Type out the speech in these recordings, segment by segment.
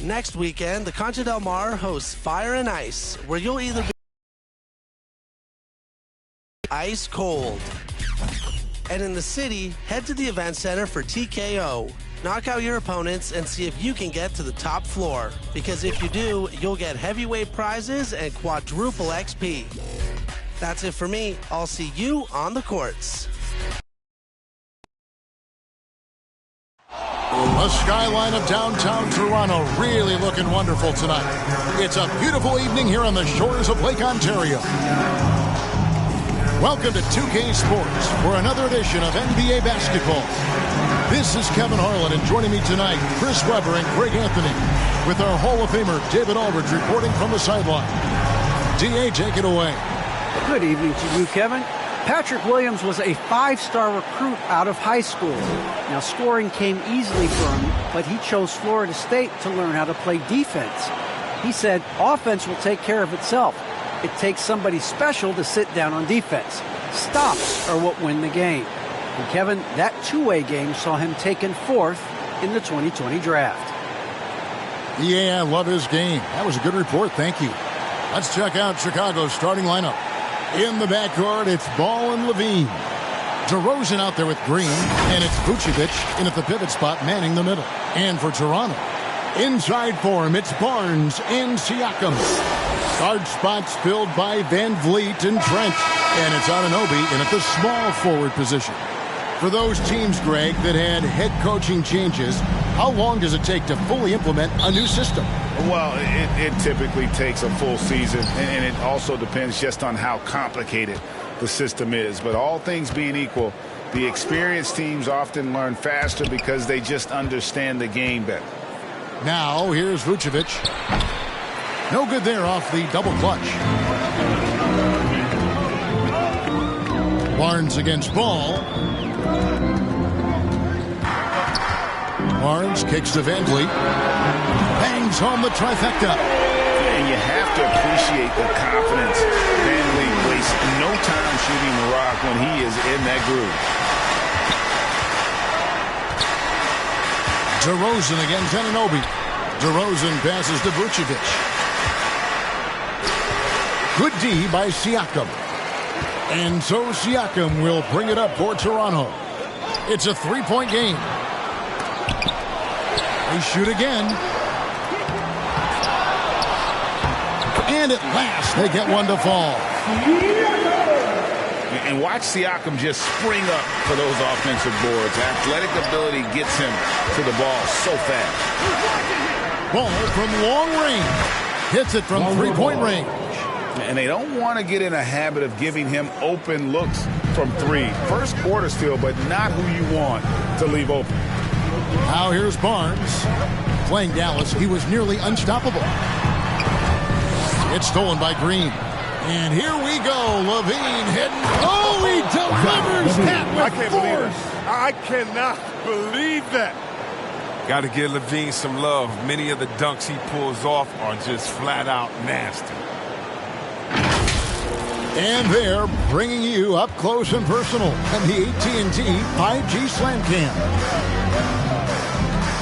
Next weekend, the Concha Del Mar hosts Fire and Ice, where you'll either be ice cold. And in the city, head to the event center for TKO. Knock out your opponents and see if you can get to the top floor. Because if you do, you'll get heavyweight prizes and quadruple XP. That's it for me. I'll see you on the courts. The skyline of downtown Toronto really looking wonderful tonight. It's a beautiful evening here on the shores of Lake Ontario. Welcome to 2K Sports for another edition of NBA basketball. This is Kevin Harlan, and joining me tonight, Chris Webber and Greg Anthony, with our Hall of Famer David Aldridge reporting from the sideline. DA, take it away. Good evening to you, Kevin. Patrick Williams was a five-star recruit out of high school. Now, scoring came easily for him, but he chose Florida State to learn how to play defense. He said, offense will take care of itself. It takes somebody special to sit down on defense. Stops are what win the game. And Kevin, that two-way game saw him taken fourth in the 2020 draft. Yeah, I love his game. That was a good report. Thank you. Let's check out Chicago's starting lineup. In the backcourt, it's Ball and Levine. DeRozan out there with Green, and it's Vucevic in at the pivot spot, manning the middle. And for Toronto, inside for him, it's Barnes and Siakam. Guard spots filled by Van Vliet and Trent. And it's Anunoby in at the small forward position. For those teams, Greg, that had head coaching changes, how long does it take to fully implement a new system? Well, it typically takes a full season, and it also depends just on how complicated the system is. But all things being equal, the experienced teams often learn faster because they just understand the game better. Now, here's Vucevic. No good there off the double clutch. Barnes against Ball. Barnes kicks to Van Vliet. Bangs home the trifecta. And you have to appreciate the confidence. Van Vliet wastes no time shooting the rock when he is in that groove. DeRozan against Anunoby. DeRozan passes to Vucevic. Good D by Siakam. And so Siakam will bring it up for Toronto. It's a three-point game. They shoot again. And at last, they get one to fall. And watch Siakam just spring up for those offensive boards. Athletic ability gets him to the ball so fast. Ball from long range. Hits it from three-point range. And they don't want to get in a habit of giving him open looks from three. First quarter still, but not who you want to leave open. Now here's Barnes. Playing Dallas, he was nearly unstoppable. It's stolen by Green. And here we go. Levine hitting. Oh, he delivers that with force. I cannot believe that. Got to give Levine some love. Many of the dunks he pulls off are just flat out nasty. And they're bringing you up close and personal on the AT&T 5G Slam Cam.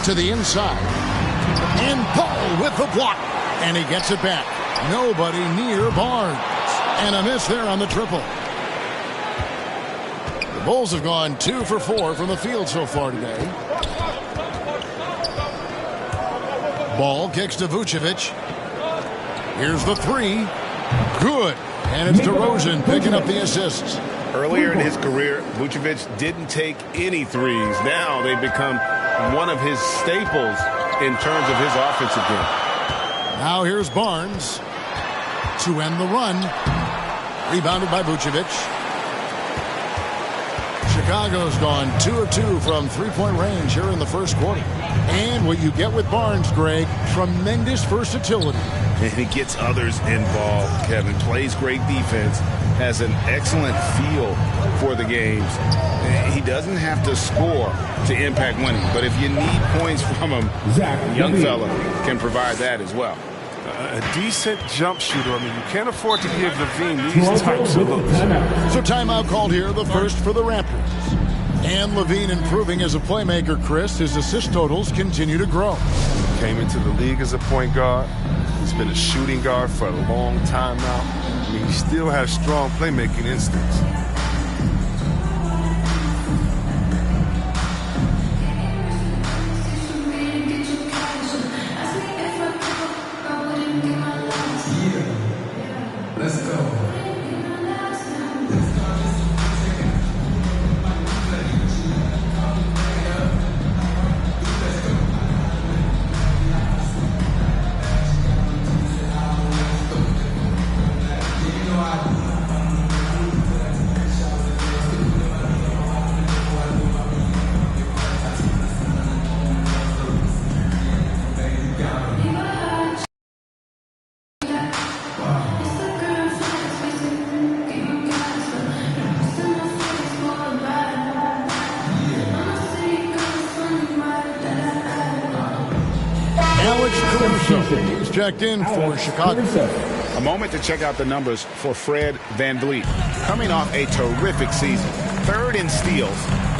To the inside. And Paul with the block. And he gets it back. Nobody near Barnes. And a miss there on the triple. The Bulls have gone 2 for 4 from the field so far today. Ball kicks to Vucevic. Here's the three. Good. And it's DeRozan picking up the assists. Earlier in his career, Vucevic didn't take any threes. Now they've become one of his staples in terms of his offensive game. Now here's Barnes to end the run. Rebounded by Vucevic. Chicago's gone 2 of 2 from three-point range here in the first quarter. And what you get with Barnes, Greg, tremendous versatility. And he gets others involved, Kevin. Plays great defense, has an excellent feel for the games. He doesn't have to score to impact winning, but if you need points from him, young fella can provide that as well. A decent jump shooter. I mean, you can't afford to give Levine these types of looks. So timeout called here, the first for the Raptors. And Levine improving as a playmaker, Chris. His assist totals continue to grow. Came into the league as a point guard. He's been a shooting guard for a long time now. I mean, he still has strong playmaking instincts. Let's go. He's checked in for Chicago. A moment to check out the numbers for Fred VanVleet. Coming off a terrific season. 3rd in steals,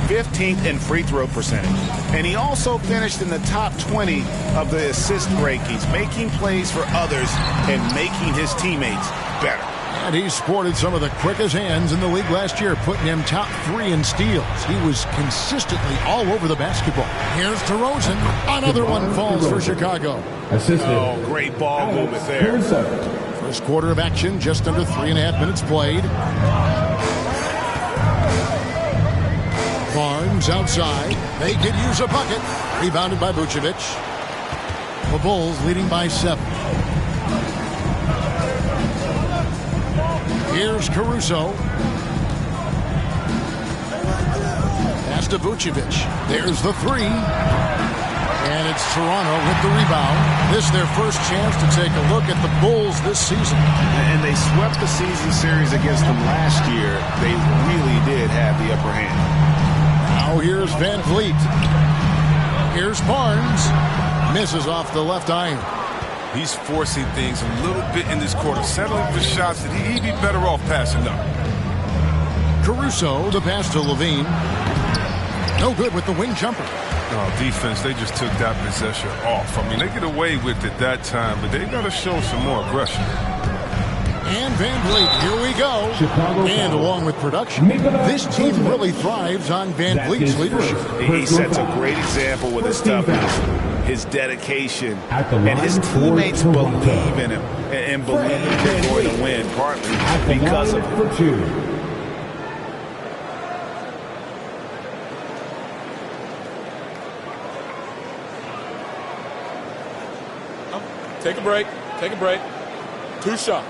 15th in free throw percentage. And he also finished in the top 20 of the assist rankings, making plays for others and making his teammates better. And he sported some of the quickest hands in the league last year, putting him top 3 in steals. He was consistently all over the basketball. Here's DeRozan. Another one falls for Chicago. Oh, great ball movement there. First quarter of action, just under 3.5 minutes played. Barnes outside. They could use a bucket. Rebounded by Vucevic. The Bulls leading by 7. Here's Caruso. Pass to Vucevic. There's the 3. And it's Toronto with the rebound. This is their first chance to take a look at the Bulls this season. And they swept the season series against them last year. They really did have the upper hand. Now here's VanVleet. Here's Barnes. Misses off the left iron. He's forcing things a little bit in this quarter, settling for shots that he'd be better off passing up. Caruso, the pass to Levine. No good with the wing jumper. Oh, defense, they just took that possession off. I mean, they get away with it that time, but they got to show some more aggression. And VanVleet, here we go. And along with production, this team really thrives on VanVleet's leadership. He sets a great example with his toughness, his dedication, and his teammates believe in him and believe they're going to win, partly because of him. Take a break. Take a break. 2 shots.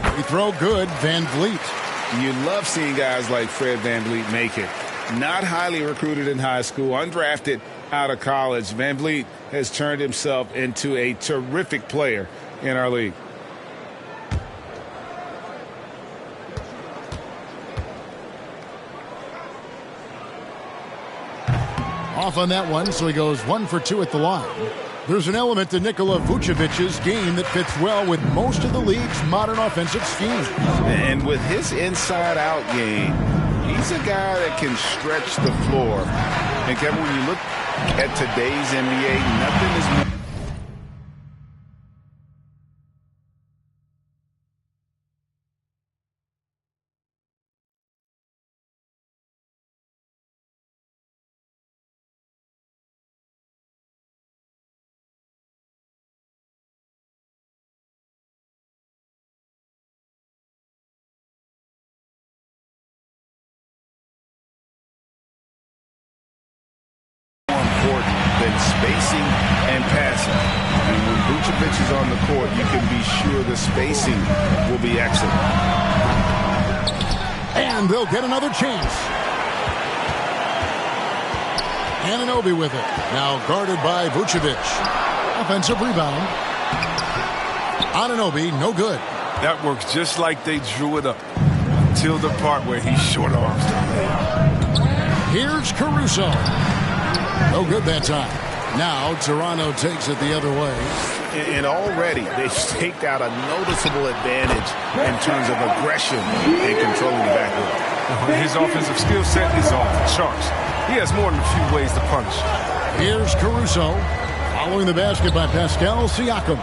Free throw good, VanVleet. You love seeing guys like Fred VanVleet make it. Not highly recruited in high school, undrafted out of college. VanVleet has turned himself into a terrific player in our league. Off on that one, so he goes 1 for 2 at the line. There's an element to Nikola Vucevic's game that fits well with most of the league's modern offensive schemes. And with his inside-out game, he's a guy that can stretch the floor. And Kevin, when you look at today's NBA, nothing is more. Than spacing and passing. And when Vucevic is on the court, you can be sure the spacing will be excellent. And they'll get another chance. Anunoby with it. Now guarded by Vucevic. Offensive rebound. Anunoby, no good. That works just like they drew it up. Until the part where he short arms them. Here's Caruso. No good that time. Now Toronto takes it the other way. And already they've staked out a noticeable advantage in terms of aggression and controlling the backcourt. His offensive skill set is off the charts. He has more than a few ways to punish. Here's Caruso, following the basket by Pascal Siakam.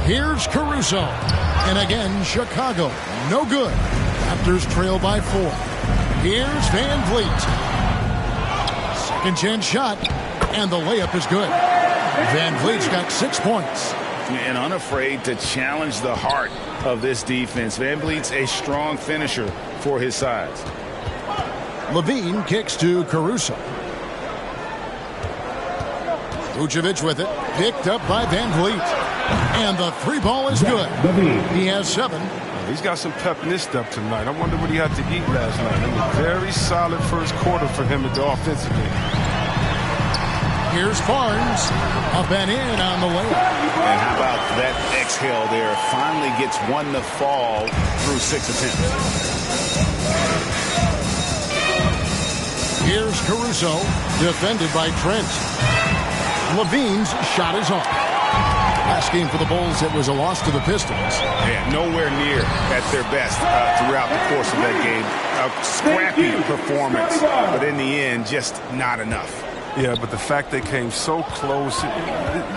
Here's Caruso. And again, Chicago. No good. Raptors trail by 4. Here's Van Vliet. Second chance shot. And the layup is good. Van Vliet's got 6 points. And unafraid to challenge the heart of this defense. Van Vliet's a strong finisher for his size. Levine kicks to Caruso. Vucevic with it. Picked up by Van Vliet. And the 3 ball is good. He has 7. He's got some pep in his step tonight. I wonder what he had to eat last night. I mean, very solid first quarter for him at the offensive end. Here's Barnes. Up and in on the layup. And how about that exhale there? Finally gets one to fall through 6 attempts. Here's Caruso. Defended by Trent. Levine's shot is off. Last game for the Bulls, it was a loss to the Pistons. Yeah, nowhere near at their best throughout the course of that game. A scrappy performance, but in the end, just not enough. Yeah, but the fact they came so close, you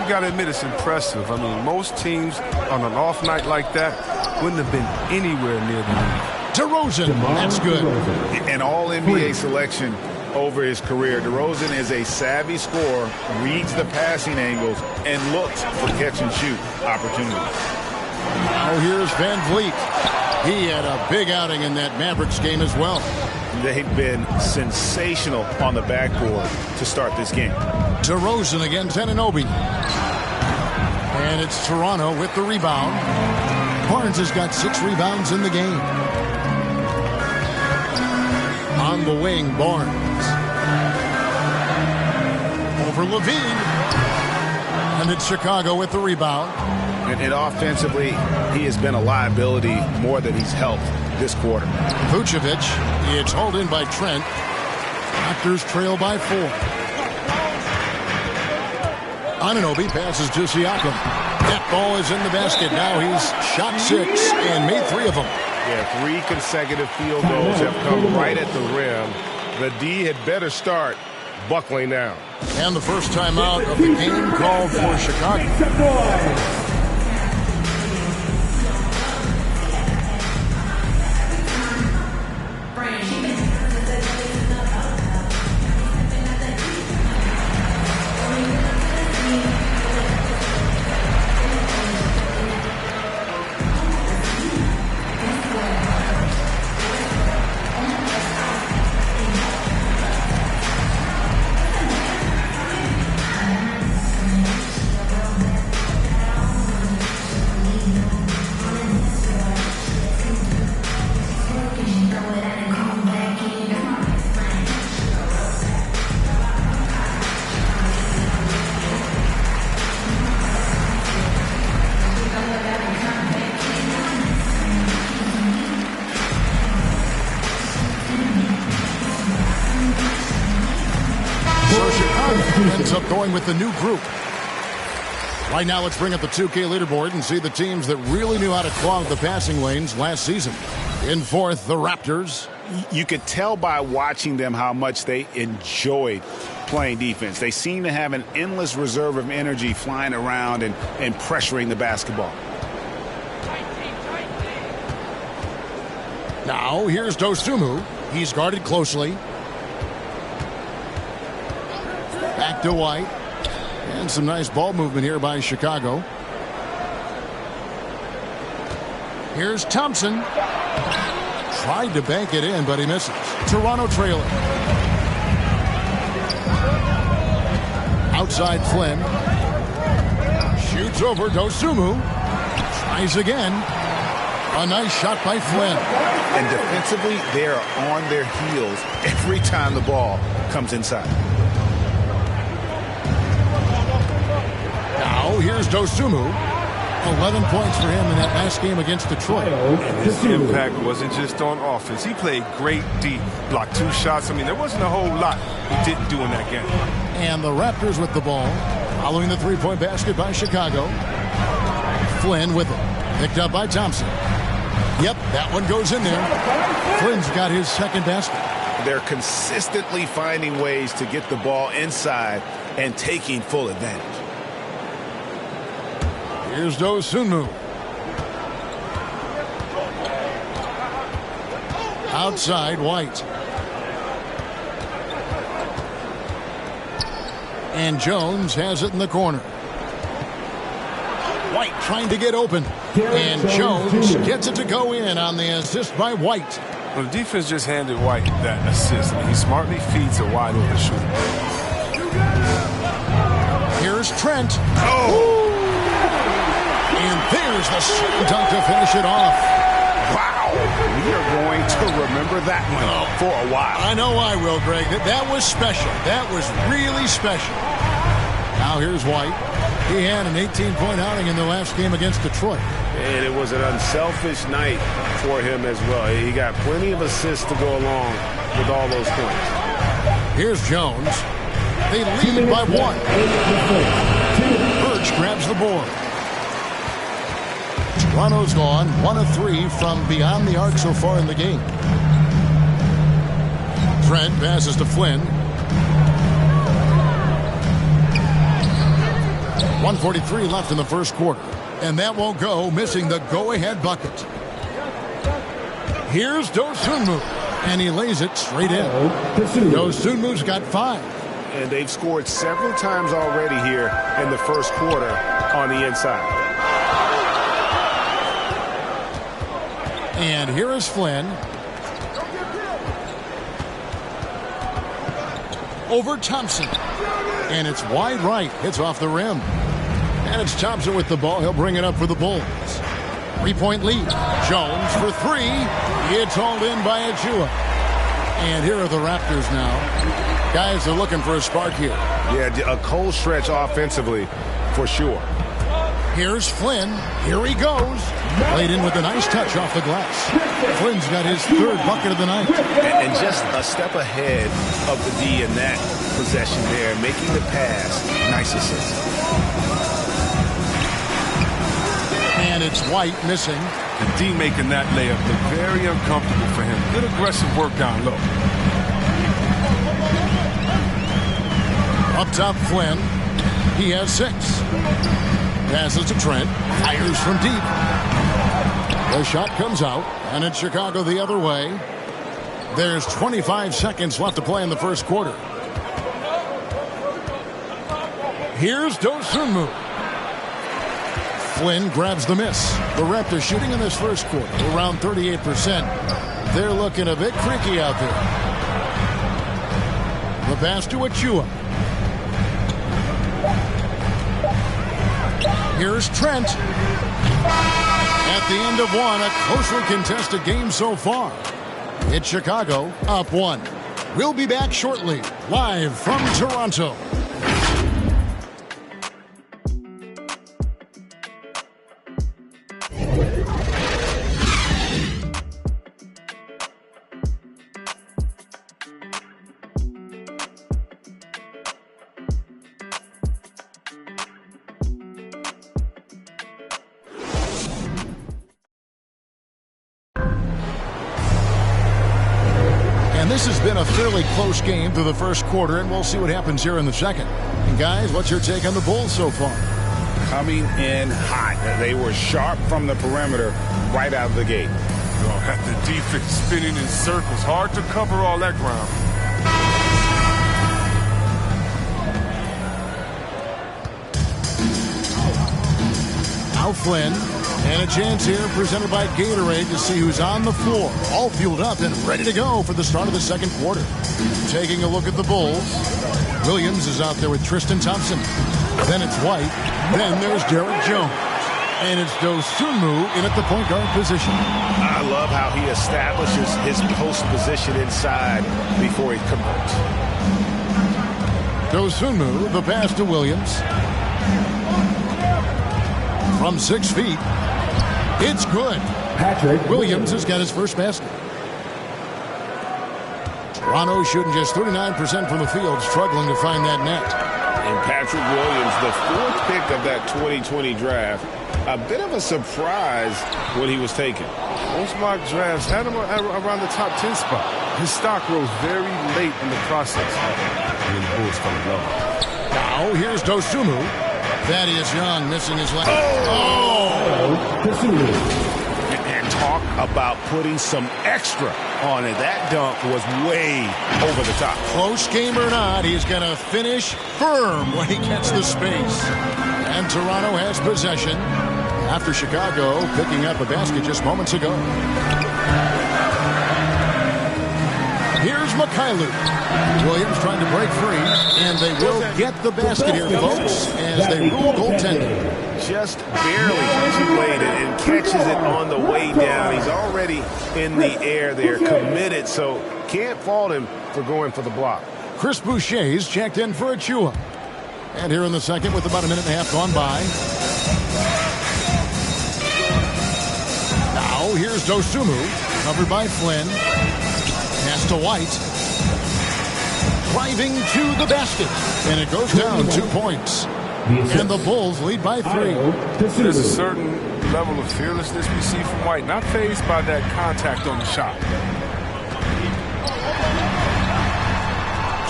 got to admit it's impressive. I mean, most teams on an off night like that wouldn't have been anywhere near the lead. DeRozan, that's good. An all-NBA selection over his career. DeRozan is a savvy scorer, reads the passing angles, and looks for catch-and-shoot opportunities. Now here's Van Vliet. He had a big outing in that Mavericks game as well. They've been sensational on the backboard to start this game. DeRozan against Anunoby. And it's Toronto with the rebound. Barnes has got 6 rebounds in the game. On the wing, Barnes. Over Levine. And it's Chicago with the rebound. And offensively, he has been a liability more than he's helped this quarter. Vucevic, it's hauled in by Trent. Raptors trail by 4. Anunoby passes to Siakam. That ball is in the basket. Now he's shot 6 and made 3 of them. Yeah, 3 consecutive field goals have come right at the rim. The D had better start buckling down. And the first time out of the game called for Chicago. Ends up going with the new group. Right now, let's bring up the 2K leaderboard and see the teams that really knew how to clog the passing lanes last season. In 4th, the Raptors. You could tell by watching them how much they enjoyed playing defense. They seem to have an endless reserve of energy flying around and pressuring the basketball. Now, here's Dosunmu. He's guarded closely. Back to White. And some nice ball movement here by Chicago. Here's Thompson. Tried to bank it in, but he misses. Toronto trailing. Outside Flynn. Shoots over Dosunmu. Tries again. A nice shot by Flynn. And defensively, they are on their heels every time the ball comes inside. Now, here's Dosunmu. 11 points for him in that last game against Detroit. And his impact wasn't just on offense. He played great deep, blocked 2 shots. I mean, there wasn't a whole lot he didn't do in that game. And the Raptors with the ball, following the three-point basket by Chicago. Flynn with it, picked up by Thompson. Yep, that one goes in there. Flynn's got his second basket. They're consistently finding ways to get the ball inside and taking full advantage. Here's Dosunmu. Outside, White. And Jones has it in the corner. White trying to get open. And Jones gets it to go in on the assist by White. Well, the defense just handed White that assist. He smartly feeds a wide open shooter. Here's Trent. Oh! And there's the slam dunk to finish it off. Wow. We are going to remember that one for a while. I know I will, Greg. That was special. That was really special. Now here's White. He had an 18-point outing in the last game against Detroit. And it was an unselfish night for him as well. He got plenty of assists to go along with all those points. Here's Jones. They lead by 1. Birch grabs the board. Toronto's gone 1 of 3 from beyond the arc so far in the game. Trent passes to Flynn. 1:43 left in the first quarter. And that won't go, missing the go-ahead bucket. Here's Dosunmu. And he lays it straight in. Dosunmu's got 5. And they've scored several times already here in the first quarter on the inside. And here is Flynn. Over Thompson. And it's wide right. Hits off the rim. And it's Thompson with the ball. He'll bring it up for the Bulls. 3-point lead. Jones for 3. It's hauled in by Achua. And here are the Raptors now. Guys are looking for a spark here. Yeah, a cold stretch offensively for sure. Here's Flynn. Here he goes. Played in with a nice touch off the glass. Flynn's got his 3rd bucket of the night. And just a step ahead of the D in that possession there, making the pass. Nice assist. And it's White missing. And D making that layup look very uncomfortable for him. Good aggressive work down low. Up top, Flynn. He has 6. Passes to Trent. Fires from deep. The shot comes out, and it's Chicago the other way. There's 25 seconds left to play in the first quarter. Here's Dosunmu. Flynn grabs the miss. The Raptors shooting in this first quarter around 38%. They're looking a bit freaky out there. The pass to Achua. Here's Trent. At the end of 1, a closely contested game so far. It's Chicago up 1. We'll be back shortly, live from Toronto. This has been a fairly close game through the first quarter, and we'll see what happens here in the second. And guys, what's your take on the Bulls so far? Coming in hot. They were sharp from the perimeter right out of the gate. Oh, got the defense spinning in circles. Hard to cover all that ground. Now Flynn. And a chance here presented by Gatorade to see who's on the floor. All fueled up and ready to go for the start of the second quarter. Taking a look at the Bulls. Williams is out there with Tristan Thompson. Then it's White. Then there's Derek Jones. And it's Dosunmu in at the point guard position. I love how he establishes his post position inside before he converts. Dosunmu, the pass to Williams. From 6 feet, it's good. Williams has got his first basket. Toronto shooting just 39% from the field, struggling to find that net. And Patrick Williams, the 4th pick of that 2020 draft, a bit of a surprise when he was taken. Most mock drafts had him around the top 10 spot. His stock rose very late in the process. And the Bulls fell in love. Now here's Dosumu. Thaddeus Young missing his last. And talk about putting some extra on it. That dunk was way over the top. Close game or not, he's going to finish firm when he gets the space. And Toronto has possession after Chicago picking up a basket just moments ago. Here's Mikhailu. Williams trying to break free, and they will get the basket here, folks, as they rule goaltending. Just barely played it and catches it on the way down. He's already in the air there, committed, so can't fault him for going for the block. Chris Boucher's checked in for Achua. And here in the second with about a minute and a half gone by. Now here's Dosumu, covered by Flynn. Pass to White. Driving to the basket. And it goes down 2 points. And the Bulls lead by 3. There's a certain level of fearlessness we see from White, not fazed by that contact on the shot.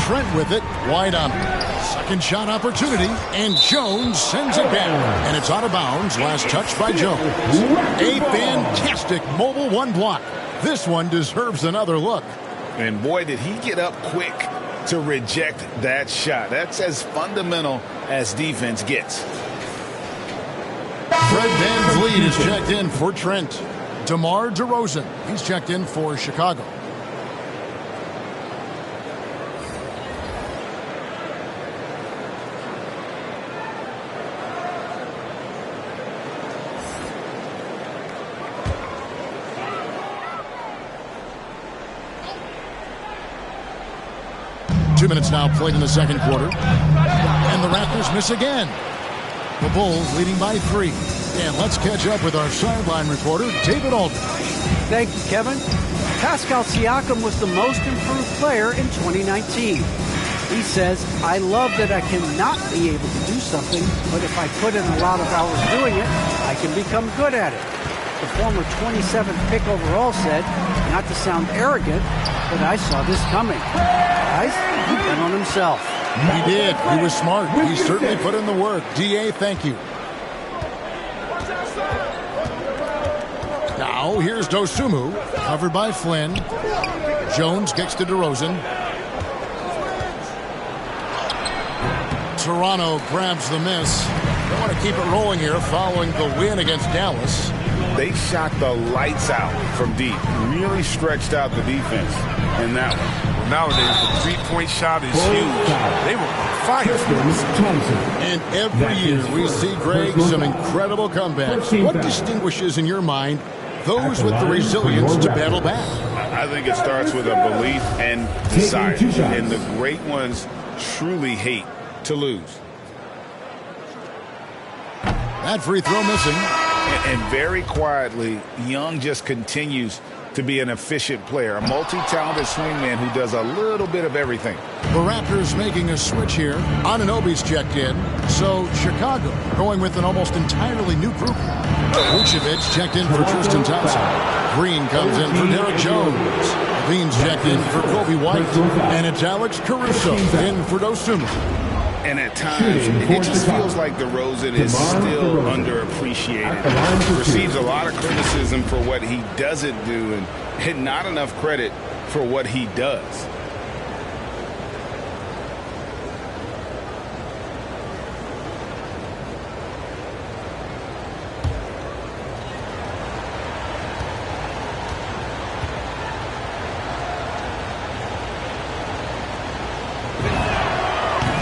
Trent with it, White on it. Second shot opportunity, and Jones sends it back. And it's out of bounds, last touch by Jones. A fantastic mobile 1 block. This one deserves another look. And boy, did he get up quick to reject that shot. That's as fundamental as defense gets. Fred VanVleet is checked in for Trent. DeMar DeRozan, he's checked in for Chicago. Two minutes now played in the second quarter. And the Raptors miss again. The Bulls leading by 3. And let's catch up with our sideline reporter, David Aldridge. Thank you, Kevin. Pascal Siakam was the most improved player in 2019. He says, I love that I cannot be able to do something, but if I put in a lot of hours doing it, I can become good at it. The former 27th pick overall said, not to sound arrogant, but I saw this coming. Guys, he bet on himself. He did. He was smart. He certainly put in the work. D.A., thank you. Now, here's Dosumu, covered by Flynn. Jones kicks to DeRozan. Toronto grabs the miss. They want to keep it rolling here following the win against Dallas. They shot the lights out from deep. Really stretched out the defense in that one. Nowadays, the three-point shot is huge. They were on fire. And every year we see, Greg, some incredible comebacks. What distinguishes, in your mind, those with the resilience to battle back? I think it starts with a belief and desire. And the great ones truly hate to lose. That free throw missing. And very quietly, Young just continues to be an efficient player, a multi-talented swingman who does a little bit of everything. The Raptors making a switch here. Anunoby's checked in. So Chicago going with an almost entirely new group. Vucevic checked in for Tristan Thompson. Green comes in for Derek Jones. Levine's checked in for Kobe White. And it's Alex Caruso in for Dosumu. And at times, it just feels like DeRozan is still underappreciated. Receives a lot of criticism for what he doesn't do and not enough credit for what he does.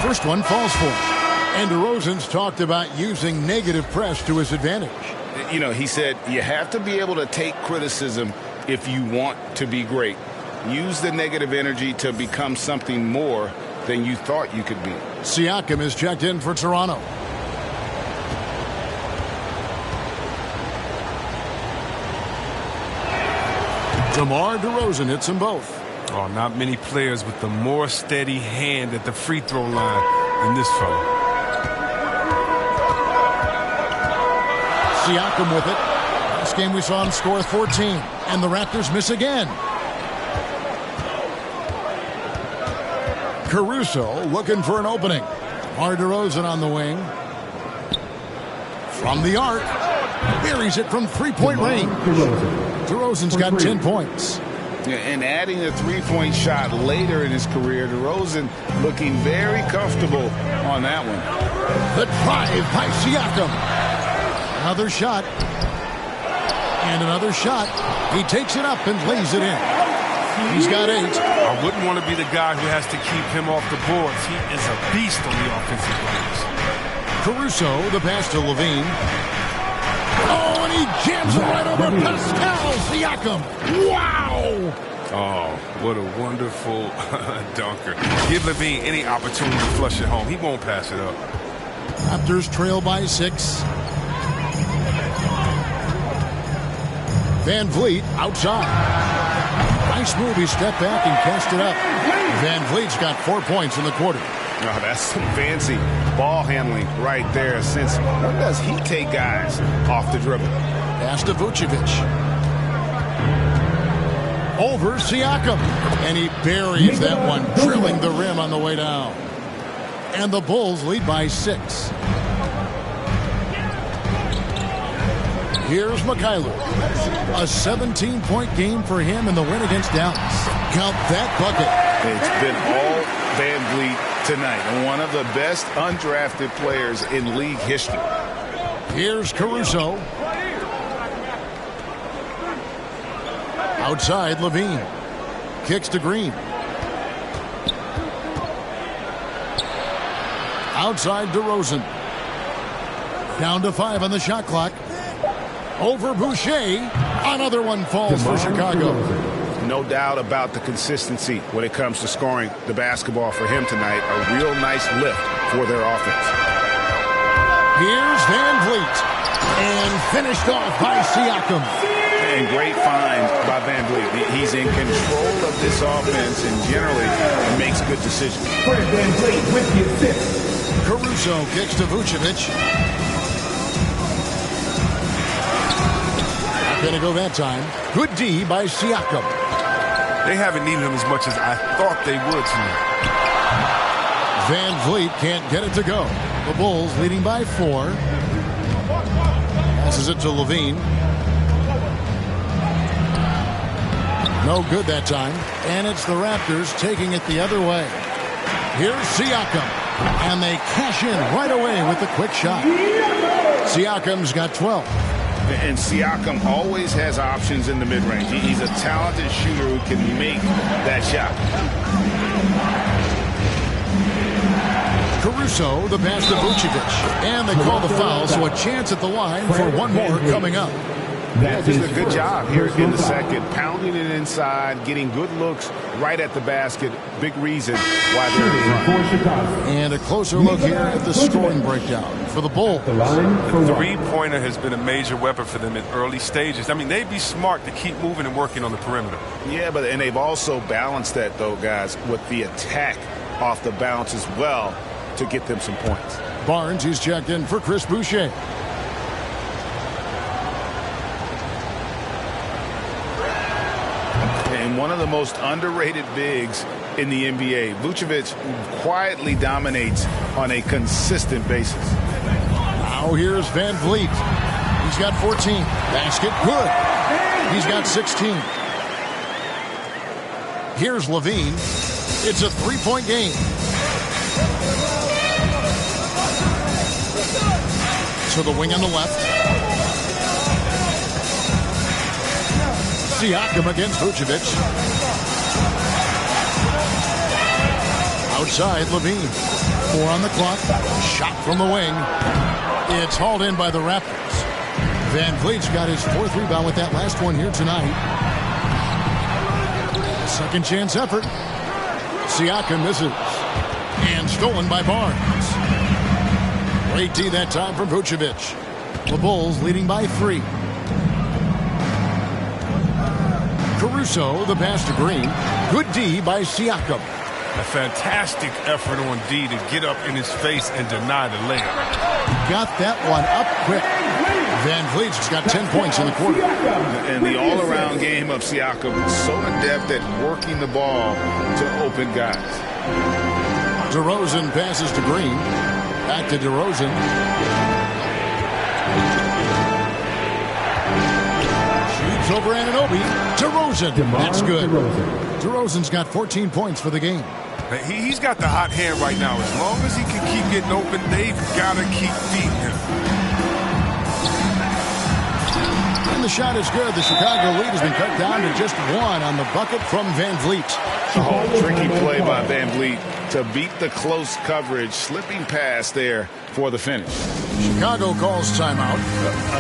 First one falls for him. And DeRozan's talked about using negative press to his advantage. You know, he said you have to be able to take criticism if you want to be great. Use the negative energy to become something more than you thought you could be. Siakam is checked in for Toronto. DeMar DeRozan hits them both. Oh, not many players with the more steady hand at the free throw line than this fella. Siakam with it. Last game we saw him score 14, and the Raptors miss again. Caruso looking for an opening. DeMar DeRozan on the wing. From the arc. Buries it from three-point range. DeRozan's got 10 points. And adding a three-point shot later in his career, DeRozan looking very comfortable on that one. The drive by Siakam. Another shot. And another shot. He takes it up and lays it in. He's got 8. I wouldn't want to be the guy who has to keep him off the boards. He is a beast on the offensive glass. Caruso, the pass to Levine. Oh, and he jams it right over Pascal Siakam. Wow! Oh, what a wonderful dunker. Give Levine any opportunity to flush it home. He won't pass it up. Raptors trail by 6. Van Vliet outside. Nice move. He stepped back and cast it up. Van Vliet's got 4 points in the quarter. Oh, that's some fancy ball handling right there. Since when does he take guys off the dribble? Pass to Vucevic. Over Siakam. And he buries that one, drilling the rim on the way down. And the Bulls lead by 6. Here's Mikhailov. A 17-point game for him in the win against Dallas. Count that bucket. It's been all Van Vliet tonight. One of the best undrafted players in league history. Here's Caruso. Outside, Levine. Kicks to Green. Outside, DeRozan. Down to 5 on the shot clock. Over Boucher. Another one falls for Chicago. No doubt about the consistency when it comes to scoring the basketball for him tonight. A real nice lift for their offense. Here's Van Vliet. And finished off by Siakam. And great find by Van Vliet. He's in control of this offense and generally makes good decisions. Van Vliet with the assist. Caruso kicks to Vucevic. Not going to go that time. Good D by Siakam. They haven't needed him as much as I thought they would tonight. Van Vliet can't get it to go. The Bulls leading by 4. Passes it to Levine. No good that time. And it's the Raptors taking it the other way. Here's Siakam. And they cash in right away with the quick shot. Siakam's got 12. And Siakam always has options in the mid-range. He's a talented shooter who can make that shot. Caruso, the pass to Vucevic. And they call the foul, so a chance at the line for one more coming up. Yeah, just a good job here in the second. Pounding it inside, getting good looks right at the basket. Big reason why they're in front. And a closer look here at the scoring breakdown for the Bulls. Three-pointer has been a major weapon for them in early stages. I mean, they'd be smart to keep moving and working on the perimeter. Yeah, and they've also balanced that, though, guys, with the attack off the bounce as well to get them some points. Barnes, he's checked in for Chris Boucher. And one of the most underrated bigs in the NBA. Vucevic quietly dominates on a consistent basis. Now here's Van Vliet. He's got 14. Basket good. He's got 16. Here's Levine. It's a 3-point game. To the wing on the left. Siakam against Vucevic. Outside, Levine. 4 on the clock. Shot from the wing. It's hauled in by the Raptors. Van Vliet's got his 4th rebound with that last one here tonight. Second chance effort. Siakam misses. And stolen by Barnes. Great D that time from Vucevic. The Bulls leading by 3. Caruso, the pass to Green. Good D by Siakam. A fantastic effort on D to get up in his face and deny the layup. Got that one up quick. Van Vliet's got 10 points in the quarter. And the all-around game of Siakam, so adept at working the ball to open guys. DeRozan passes to Green. Back to DeRozan. Shoots over Anunoby. DeRozan. That's good. DeRozan's got 14 points for the game. He's got the hot hand right now. As long as he can keep getting open, they've got to keep feeding him. And the shot is good. The Chicago lead has been cut down to just one on the bucket from Van Vliet. Oh, tricky play by Van Vliet to beat the close coverage, slipping past there for the finish. Chicago calls timeout.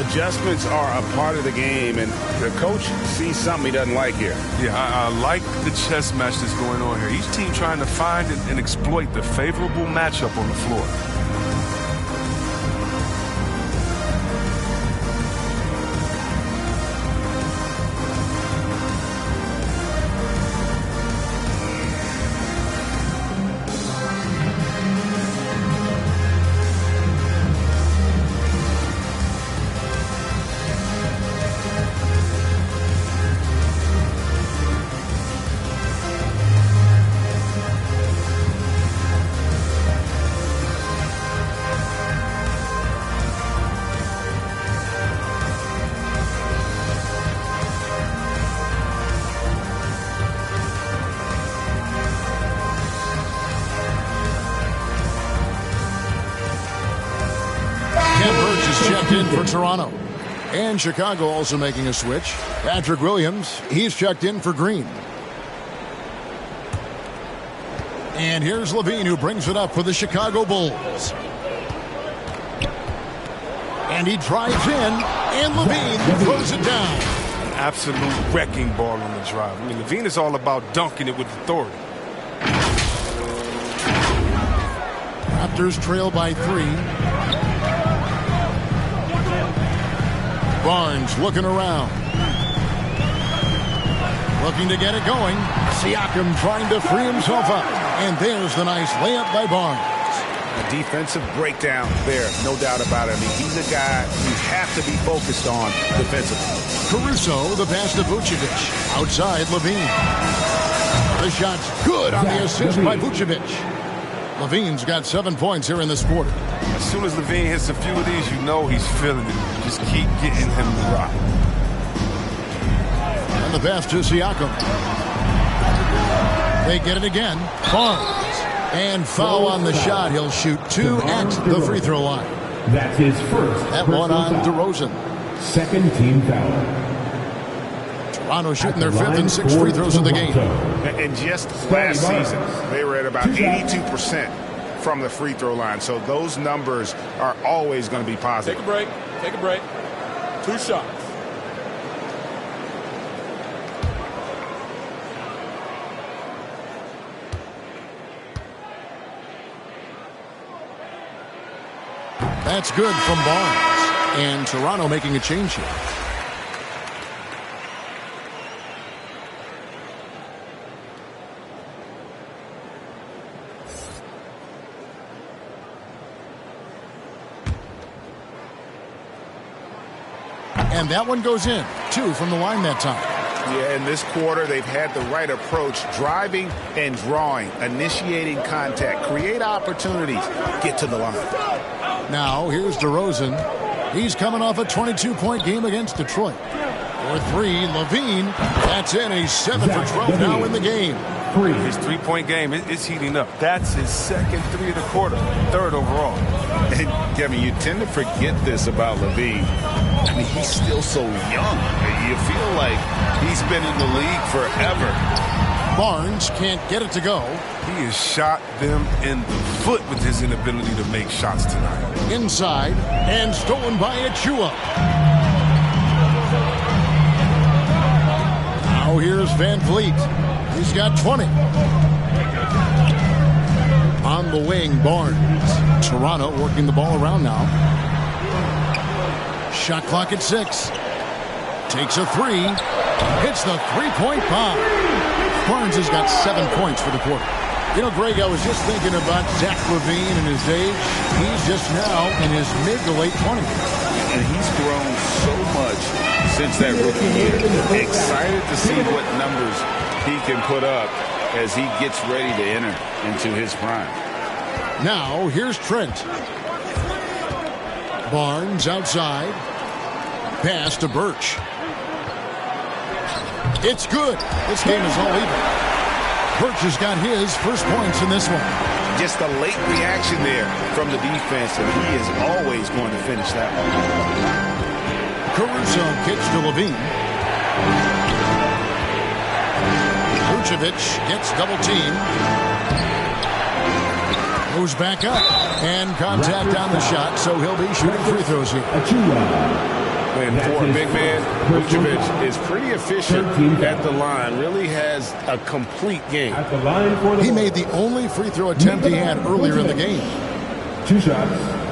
Adjustments are a part of the game, and the coach sees something he doesn't like here. Yeah, I like the chess match that's going on here. Each team trying to find and exploit the favorable matchup on the floor. Checked in for Toronto. And Chicago also making a switch. Patrick Williams, he's checked in for Green. And here's Levine, who brings it up for the Chicago Bulls. And he drives in, and Levine throws it down. An absolute wrecking ball on the drive. I mean, Levine is all about dunking it with authority. Raptors trail by 3. Barnes looking around. Looking to get it going. Siakam trying to free himself up. And there's the nice layup by Barnes. A defensive breakdown there, no doubt about it. I mean, he's a guy you have to be focused on defensively. Caruso, the pass to Vucevic. Outside, Levine. The shot's good on the assist by Vucevic. Levine's got 7 points here in this quarter. As soon as Levine hits a few of these, you know he's feeling it. Just keep getting him to rock. And the pass to Siakam. They get it again. Barnes. And foul on the shot. He'll shoot 2 at the free throw line. That's his first. That one on DeRozan. Second team foul. Toronto shooting their 5th and 6th free throws of the game. And just last season, they were at about 82% from the free throw line. So those numbers are always going to be positive. Take a break. Take a break. 2 shots. That's good from Barnes. And Toronto making a change here. And that one goes in. 2 from the line that time. Yeah, in this quarter, they've had the right approach. Driving and drawing. Initiating contact. Create opportunities. Get to the line. Now, here's DeRozan. He's coming off a 22-point game against Detroit. For 3, Levine. That's in. He's 7 for 12 now in the game. His 3-point game is heating up. That's his 2nd 3 of the quarter. 3rd overall. And, Kevin, you tend to forget this about Levine. I mean, he's still so young. You feel like he's been in the league forever. Barnes can't get it to go. He has shot them in the foot with his inability to make shots tonight. Inside, and stolen by Achua. Now here's Van Vliet. He's got 20. On the wing, Barnes. Toronto working the ball around now. Shot clock at 6. Takes a three. Hits the three-point bomb. Barnes has got 7 points for the quarter. You know, Greg, I was just thinking about Zach LaVine and his age. He's just now in his mid to late 20s. And he's grown so much since that rookie year. Excited to see what numbers he can put up as he gets ready to enter into his prime. Now, here's Trent. Barnes outside. Pass to Birch. It's good. This game is all even. Birch has got his first points in this one. Just a late reaction there from the defense, and he is always going to finish that one. Caruso kicks to Levine. Vucevic gets double teamed. Goes back up. And contact on the shot, so he'll be shooting free throws here. And for a big man, Vucevic is pretty efficient at the line. Really has a complete game. He made the only free throw attempt he had earlier in the game. 2 shots.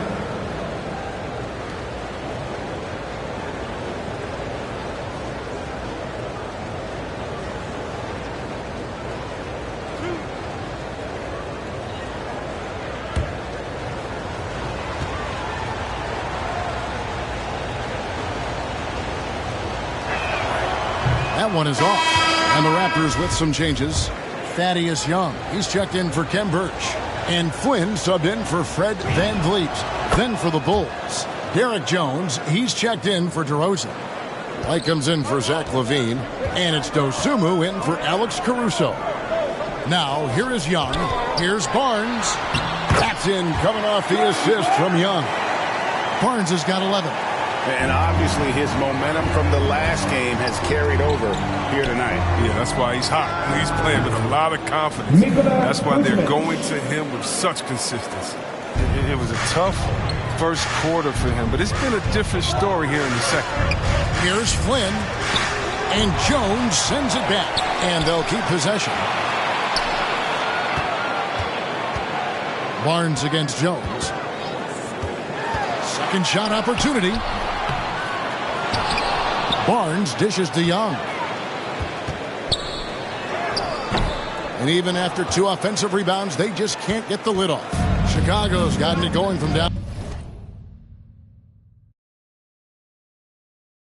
That one is off. And the Raptors with some changes. Thaddeus Young, he's checked in for Ken Birch. And Flynn subbed in for Fred VanVleet. Then for the Bulls, Derek Jones, he's checked in for DeRozan. White comes in for Zach LaVine. And it's Dosunmu in for Alex Caruso. Now, here is Young. Here's Barnes. That's in, coming off the assist from Young. Barnes has got 11. And obviously his momentum from the last game has carried over here tonight. Yeah, that's why he's hot. He's playing with a lot of confidence. That's why they're going to him with such consistency. It was a tough first quarter for him, but it's been a different story here in the second. Here's Flynn. And Jones sends it back. And they'll keep possession. Barnes against Jones. Second shot opportunity. Barnes dishes to Young. And even after 2 offensive rebounds, they just can't get the lid off. Chicago's gotten it going from down.